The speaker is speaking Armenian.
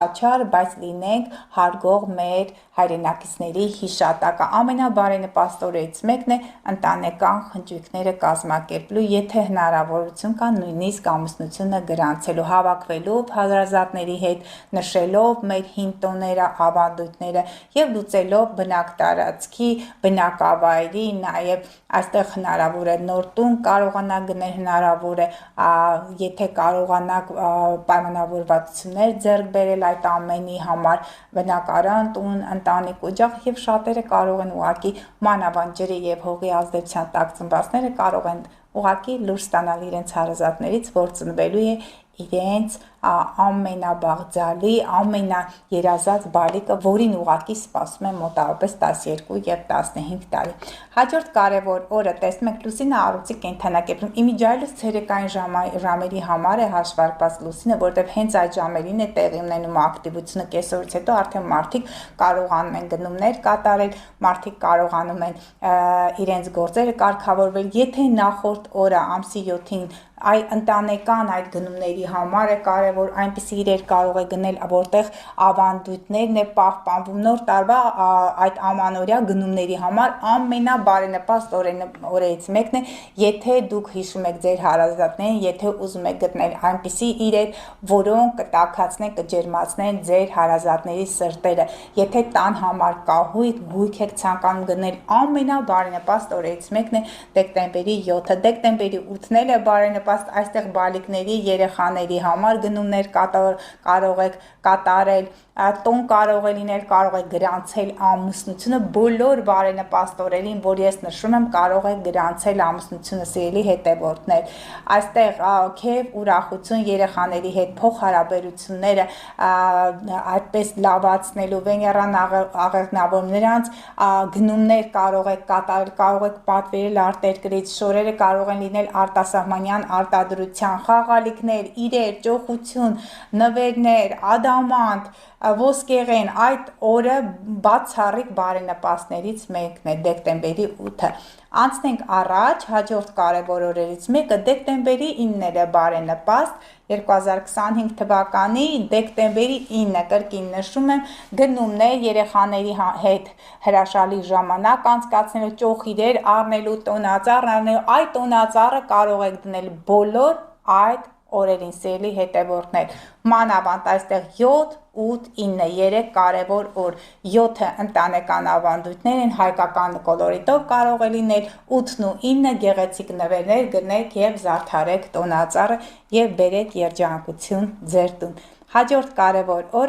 Աչար, բայց լինենք հարգող մեր հայրենակիցների հիշատակը։ Ամենաբարենպաստ մեկն է ընտանեկան խնջույքները կազմակերպելու, եթե հնարավորություն կա նույնիսկ ամուսնությունը գրանցելու, հավաքվելով հարազատների հետ, նշելով մեր հին տոները, ավանդույթները եւ լուծելով բնակտարածքի, բնակավայրի, նաեւ այստեղ հնարավոր է նոր տուն կարողանաք գնել, հնարավոր է եթե կարողանաք պայմանավորվածություններ ձեռք բերել այդ ամենի համար, բնակարան, տուն, ընտանիք, օջախ եւ շատերը կարող են ուղղակի մանավանդ ջրի եւ հողի ազդեցության տակ ծնվածները կարող են ուղղակի լույս ստանալ իրենց հարազատներից, որ ծնվելու է իրենց ամենաբաղձալի, ամենաերազած բալիկը, որին ուղղակի սպասում է մոտավորապես 12 եւ 15 տարի։ Հաջորդ կարևոր օրը տեսնում եք լուսինը առողջի կենդանակերպում։ Իմիջիայլոց ցերեկային ժամերի համար է հաշվարկված լուսինը, որտեղ հենց այդ ժամերին է տեղի ունենում ակտիվությունը, կեսօրից հետո արդեն մարդիկ կարողանում են գնումներ կատարել, մարդիկ կարողանում են իրենց գործերը կարգավորվել, եթե նախորդ օրը ամսի 7-ին ընտանեկան այդ գնումների համար է կարևոր, այնպիսի իրեր կարող է գնել, որտեղ ավանդույթներն է պահպանվում, նոր տարվա այդ ամանորյա գնումների համար ամենաբարենպաստ օրերից մեկն է, եթե դուք հիշում եք ձեր հարազատներին, եթե ուզում եք գտնել այնպիսի իրեր, որոնք կտաքացնեն, կջերմացնեն ձեր հարազատների սրտերը, եթե տան համար կահույք, գույք եք ցանկանում գնել, ամենաբարենպաստ օրերից մեկն է դեկտեմբերի 7-ը, դեկտեմբերի 8-ն էլ է բարենպաստ, այստեղ բալիկների, երեխաների համար գնումներ կարող եք կատարել, տոն կարող է լինել, կարող է գրանցել ամուսնությունը, բոլոր բարենպաստ օրերին, որ ես նշում եմ, կարող է գրանցել ամուսնությունը, սիրելի հետևորդներ, այստեղ քեֆ, ուրախություն, երեխաների հետ փոխհարաբերությունները այդպես լավացնելու, վեներան աղեղնավոր նրանց գնումներ կարող եք կատարել, կարող եք պատվիրել արտերկրից, շորերը կարող են լինել արտասահմանյան արտադրության, խաղալիքներ, իրեր, ճոխություն, նվերներ, ադամանդ, ոսկեղեն, այդ օրը բացառիկ բարենպաստներից մեկն է դեկտեմբերի 8-ը։ Անցնենք առաջ, հաջորդ կարևոր օրերից մեկը դեկտեմբերի 9-ն է բարենպաստ, 2025 թվականի դեկտեմբերի 9-ը, կրկին նշում եմ, գնումներ երեխաների հետ հրաշալի ժամանակ անցկացնելու, ճոխ իրեր առնելու, տոնածառ առնելու, այդ տոնածառը կարող եք դնել բոլոր այդ օրերին, սիրելի հետևորդներ, մանավանդ այստեղ 7, 8, 9, 3 կարևոր օր, 7-ը ընտանեկան ավանդույթներ են, հայկական կոլորիտով կարող է լինել, 8-ն ու 9-ը գեղեցիկ նվերներ գնեք եւ զարդարեք տոնածառը եւ բերեք երջանկություն ձեր տուն։ Հաջորդ կարևոր օրը